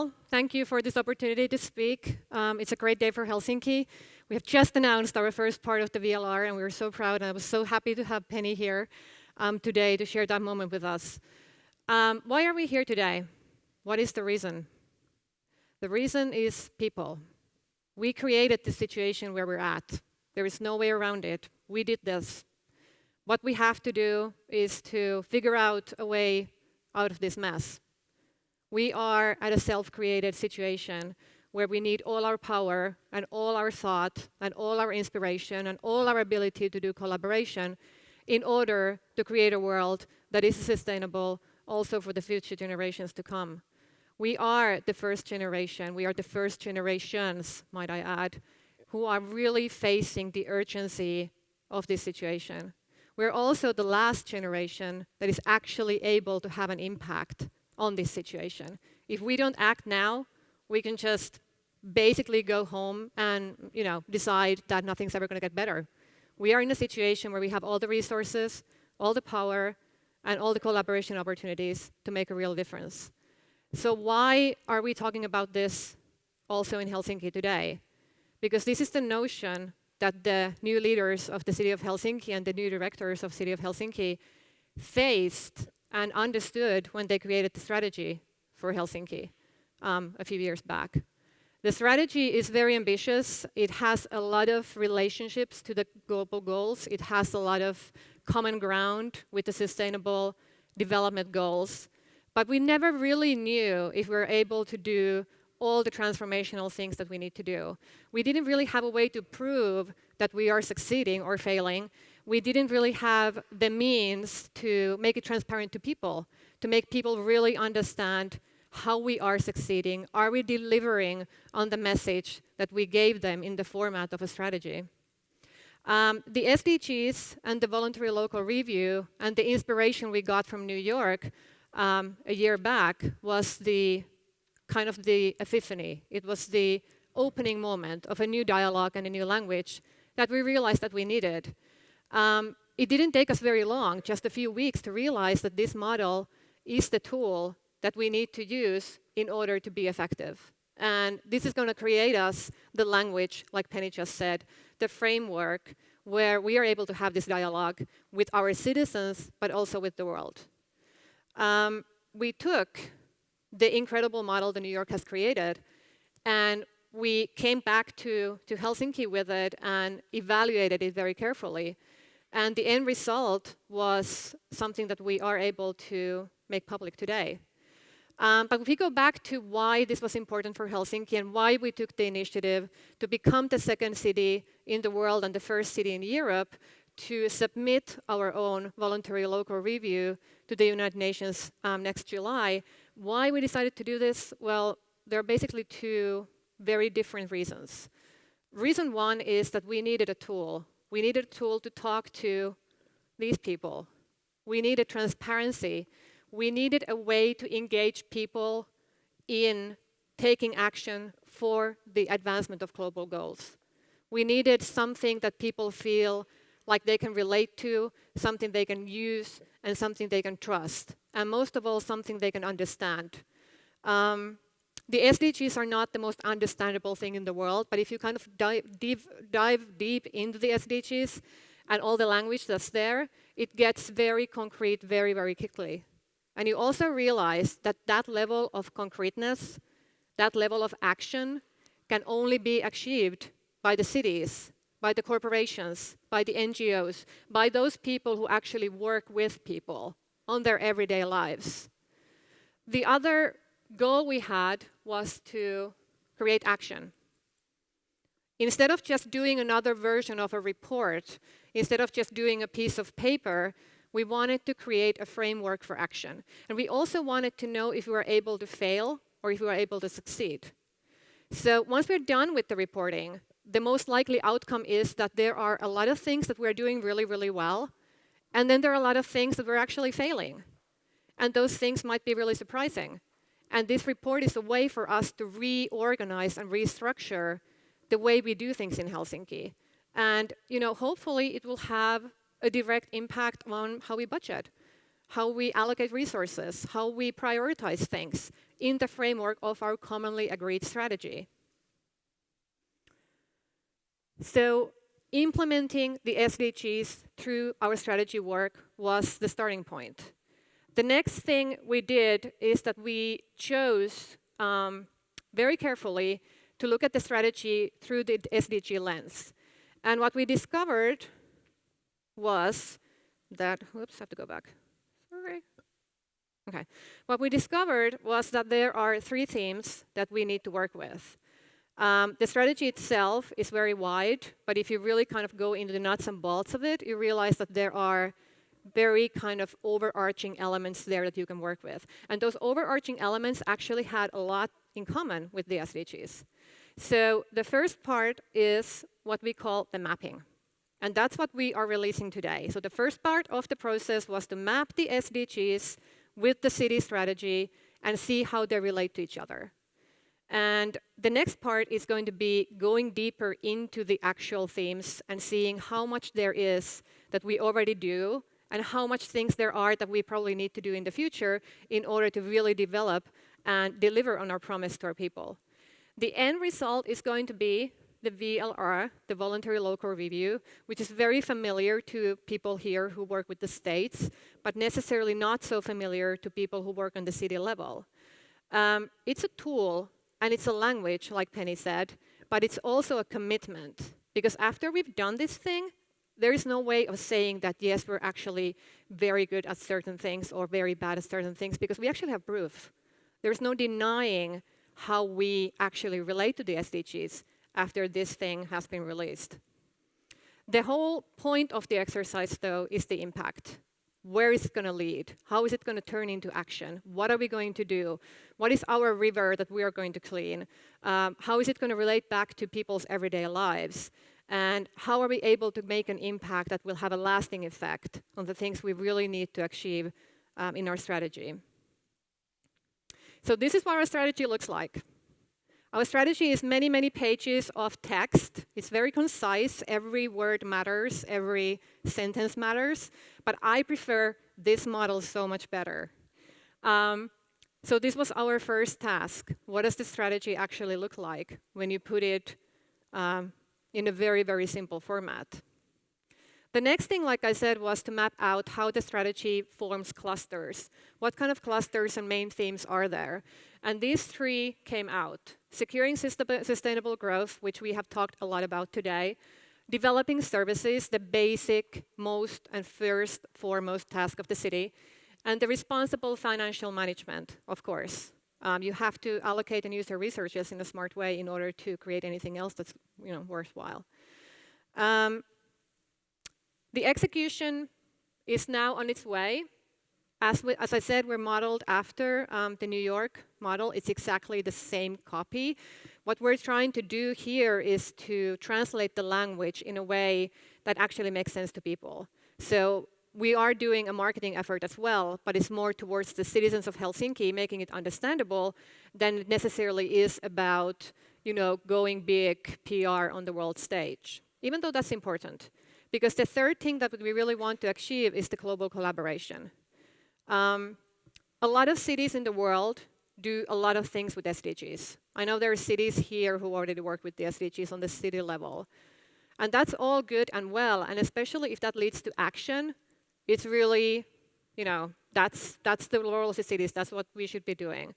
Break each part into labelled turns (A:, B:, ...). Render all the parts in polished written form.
A: all, thank you for this opportunity to speak. It's a great day for Helsinki. We have just announced our first part of the VLR, and we're so proud, and I was so happy to have Penny here today to share that moment with us. Why are we here today? What is the reason? The reason is people. We created the situation where we're at. There is no way around it. We did this. What we have to do is to figure out a way out of this mess. We are at a self-created situation where we need all our power and all our thought and all our inspiration and all our ability to do collaboration in order to create a world that is sustainable also for the future generations to come. We are the first generation, we are the first generations, might I add, who are really facing the urgency of this situation. We're also the last generation that is actually able to have an impact on this situation. If we don't act now, we can just basically go home and decide that nothing's ever going to get better. We are in a situation where we have all the resources, all the power, and all the collaboration opportunities to make a real difference. So why are we talking about this also in Helsinki today? Because this is the notion that the new leaders of the city of Helsinki and the new directors of city of Helsinki faced and understood when they created the strategy for Helsinki a few years back. The strategy is very ambitious. It has a lot of relationships to the global goals. It has a lot of common ground with the sustainable development goals. But we never really knew if we were able to do all the transformational things that we need to do. We didn't really have a way to prove that we are succeeding or failing. We didn't really have the means to make it transparent to people, to make people really understand how we are succeeding. Are we delivering on the message that we gave them in the format of a strategy? The SDGs and the voluntary local review and the inspiration we got from New York a year back was the kind of the epiphany. It was the opening moment of a new dialogue and a new language that we realized that we needed. It didn't take us very long, just a few weeks, to realize that this model is the tool that we need to use in order to be effective. And this is going to create us the language, like Penny just said, the framework where we are able to have this dialogue with our citizens, but also with the world. We took the incredible model that New York has created, and we came back to Helsinki with it and evaluated it very carefully. And the end result was something that we are able to make public today. But if we go back to why this was important for Helsinki and why we took the initiative to become the second city in the world and the first city in Europe to submit our own voluntary local review to the United Nations next July, why we decided to do this? Well, there are basically two very different reasons. Reason one is that we needed a tool. We needed a tool to talk to these people. We needed transparency. We needed a way to engage people in taking action for the advancement of global goals. We needed something that people feel like they can relate to, something they can use, and something they can trust. And most of all, something they can understand. The SDGs are not the most understandable thing in the world, but if you kind of dive deep into the SDGs and all the language that's there, it gets very concrete very, very quickly. And you also realize that that level of concreteness, that level of action, can only be achieved by the cities, by the corporations, by the NGOs, by those people who actually work with people on their everyday lives. The other goal we had was to create action. Instead of just doing another version of a report, instead of just doing a piece of paper, we wanted to create a framework for action. And we also wanted to know if we were able to fail or if we were able to succeed. So once we're done with the reporting, the most likely outcome is that there are a lot of things that we're doing really, really well, and then there are a lot of things that we're actually failing. And those things might be really surprising. And this report is a way for us to reorganize and restructure the way we do things in Helsinki. And hopefully it will have a direct impact on how we budget, how we allocate resources, how we prioritize things in the framework of our commonly agreed strategy. So implementing the SDGs through our strategy work was the starting point. The next thing we did is that we chose very carefully to look at the strategy through the Sdg Lens. And what we discovered was that, whoops, I have to go back. Sorry. Okay. What we discovered was that there are 3 themes that we need to work with. The strategy itself is very wide, but if you really kind of go into the nuts and bolts of it, you realize that there are very kind of overarching elements there that you can work with. And those overarching elements actually had a lot in common with the SDGs. So the first part is what we call the mapping. And that's what we are releasing today. So the first part of the process was to map the SDGs with the city strategy and see how they relate to each other. And the next part is going to be going deeper into the actual themes and seeing how much there is that we already do and how much things there are that we probably need to do in the future in order to really develop and deliver on our promise to our people. The end result is going to be the VLR, the Voluntary Local Review, which is very familiar to people here who work with the states, but necessarily not so familiar to people who work on the city level. It's a tool and it's a language, like Penny said, but it's also a commitment. Because after we've done this thing, there is no way of saying that, yes, we're actually very good at certain things or very bad at certain things, because we actually have proof. There's no denying how we actually relate to the SDGs after this thing has been released. The whole point of the exercise, though, is the impact. Where is it going to lead? How is it going to turn into action? What are we going to do? What is our river that we are going to clean? How is it going to relate back to people's everyday lives? And how are we able to make an impact that will have a lasting effect on the things we really need to achieve in our strategy? So this is what our strategy looks like. Our strategy is many, many pages of text. It's very concise. Every word matters. Every sentence matters. But I prefer this model so much better. So this was our first task. What does the strategy actually look like when you put it in a very, very simple format? The next thing, like I said, was to map out how the strategy forms clusters. What kind of clusters and main themes are there? And these 3 came out. Securing sustainable growth, which we have talked a lot about today. Developing services, the basic, most and first foremost task of the city. And the responsible financial management, of course. You have to allocate and use your resources in a smart way in order to create anything else that's worthwhile. The execution is now on its way. As I said, we're modeled after the New York model. It's exactly the same copy. What we're trying to do here is to translate the language in a way that actually makes sense to people. So we are doing a marketing effort as well, but it's more towards the citizens of Helsinki, making it understandable than it necessarily is about, going big PR on the world stage, even though that's important. Because the third thing that we really want to achieve is the global collaboration. A lot of cities in the world do a lot of things with SDGs. I know there are cities here who already work with the SDGs on the city level. And that's all good and well, and especially if that leads to action, it's really, that's the role of the cities, that's what we should be doing.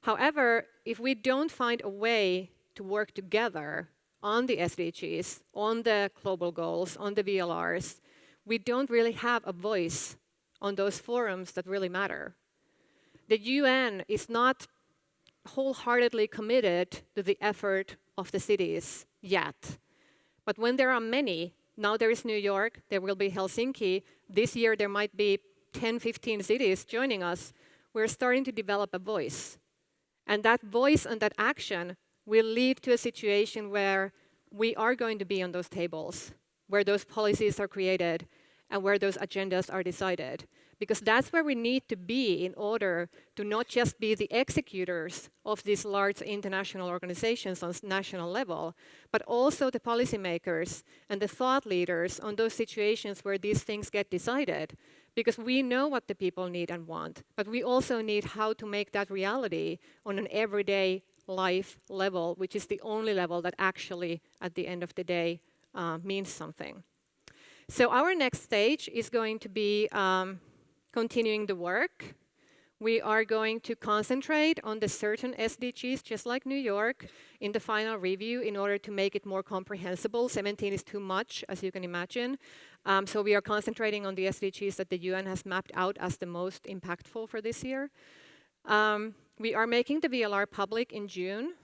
A: However, if we don't find a way to work together on the SDGs, on the global goals, on the VLRs, we don't really have a voice on those forums that really matter. The UN is not wholeheartedly committed to the effort of the cities yet. But when there are many, now there is New York, there will be Helsinki, this year there might be 10, 15 cities joining us, we're starting to develop a voice. And that voice and that action will lead to a situation where we are going to be on those tables, where those policies are created, and where those agendas are decided. because that's where we need to be in order to not just be the executors of these large international organizations on national level, but also the policymakers and the thought leaders on those situations where these things get decided. Because we know what the people need and want, but we also need how to make that reality on an everyday life level, which is the only level that actually, at the end of the day, means something. So our next stage is going to be continuing the work. We are going to concentrate on the certain SDGs, just like New York, in the final review in order to make it more comprehensible. 17 is too much, as you can imagine. So we are concentrating on the SDGs that the UN has mapped out as the most impactful for this year. We are making the VLR public in June,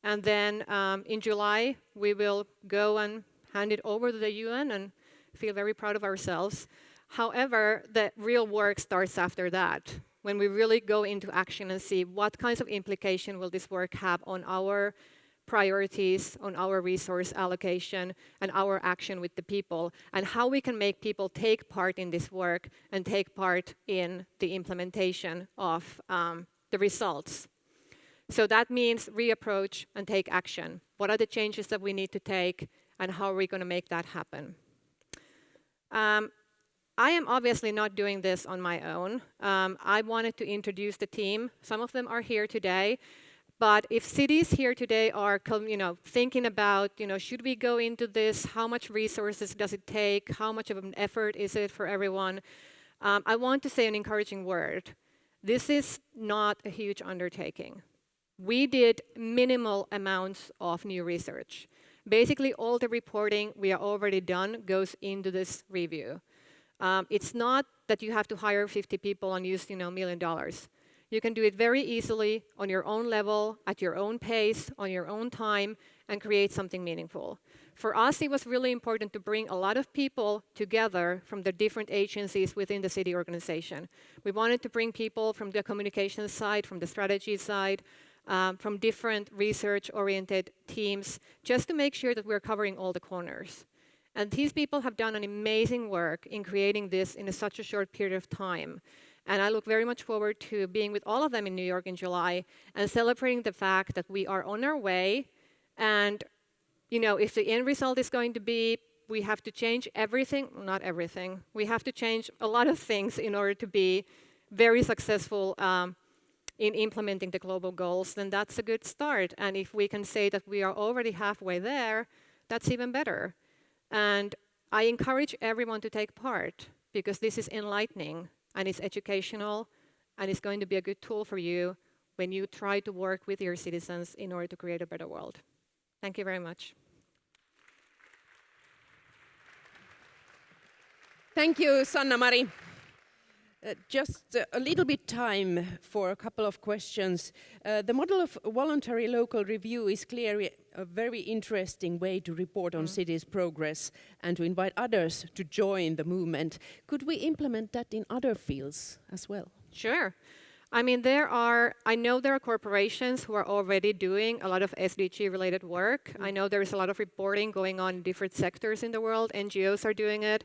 A: and then in July we will go and hand it over to the UN and feel very proud of ourselves. However, the real work starts after that, when we really go into action and see what kinds of implication will this work have on our priorities, on our resource allocation, and our action with the people, and how we can make people take part in this work and take part in the implementation of the results. So that means reapproach and take action. What are the changes that we need to take, and how are we going to make that happen? I am obviously not doing this on my own. I wanted to introduce the team. Some of them are here today. But if cities here today are thinking about, should we go into this? How much resources does it take? How much of an effort is it for everyone? I want to say an encouraging word. This is not a huge undertaking. We did minimal amounts of new research. Basically, all the reporting we are already done goes into this review. It's not that you have to hire 50 people and use $1 million. You can do it very easily on your own level, at your own pace, on your own time, and create something meaningful. For us, it was really important to bring a lot of people together from the different agencies within the city organization. We wanted to bring people from the communications side, from the strategy side, from different research-oriented teams, just to make sure that we're covering all the corners. And these people have done an amazing work in creating this in such a short period of time. And I look very much forward to being with all of them in New York in July and celebrating the fact that we are on our way. And, if the end result is going to be we have to change everything, not everything, we have to change a lot of things in order to be very successful in implementing the global goals, then that's a good start. And if we can say that we are already halfway there, that's even better. And I encourage everyone to take part, because this is enlightening and it's educational and it's going to be a good tool for you when you try to work with your citizens in order to create a better world. Thank you very much.
B: Thank you, Sanna-Mari. Just a little bit time for a couple of questions. The model of voluntary local review is clearly a very interesting way to report on cities' progress and to invite others to join the movement. Could we implement that in other fields as well?
A: Sure. I know there are corporations who are already doing a lot of SDG-related work. I know there is a lot of reporting going on in different sectors in the world. NGOs are doing it.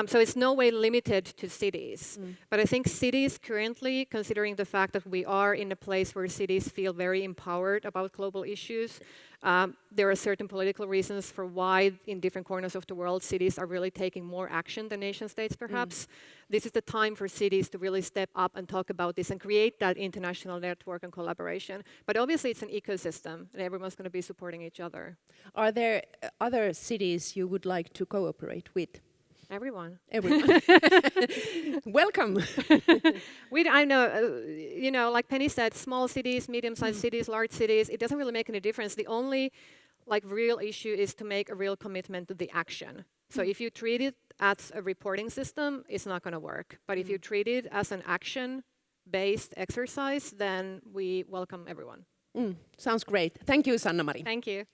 A: So it's no way limited to cities. But I think cities currently, considering the fact that we are in a place where cities feel very empowered about global issues, there are certain political reasons for why in different corners of the world cities are really taking more action than nation states perhaps. This is the time for cities to really step up and talk about this and create that international network and collaboration. But obviously it's an ecosystem and everyone's going to be supporting each other.
B: Are there other cities you would like to cooperate with?
A: Everyone.
B: Welcome.
A: I know, like Penny said, small cities, medium-sized cities, large cities, it doesn't really make any difference. The only real issue is to make a real commitment to the action. So if you treat it as a reporting system, it's not going to work. But if you treat it as an action-based exercise, then we welcome everyone.
B: Sounds great. Thank you, Sanna-Mari.
A: Thank you.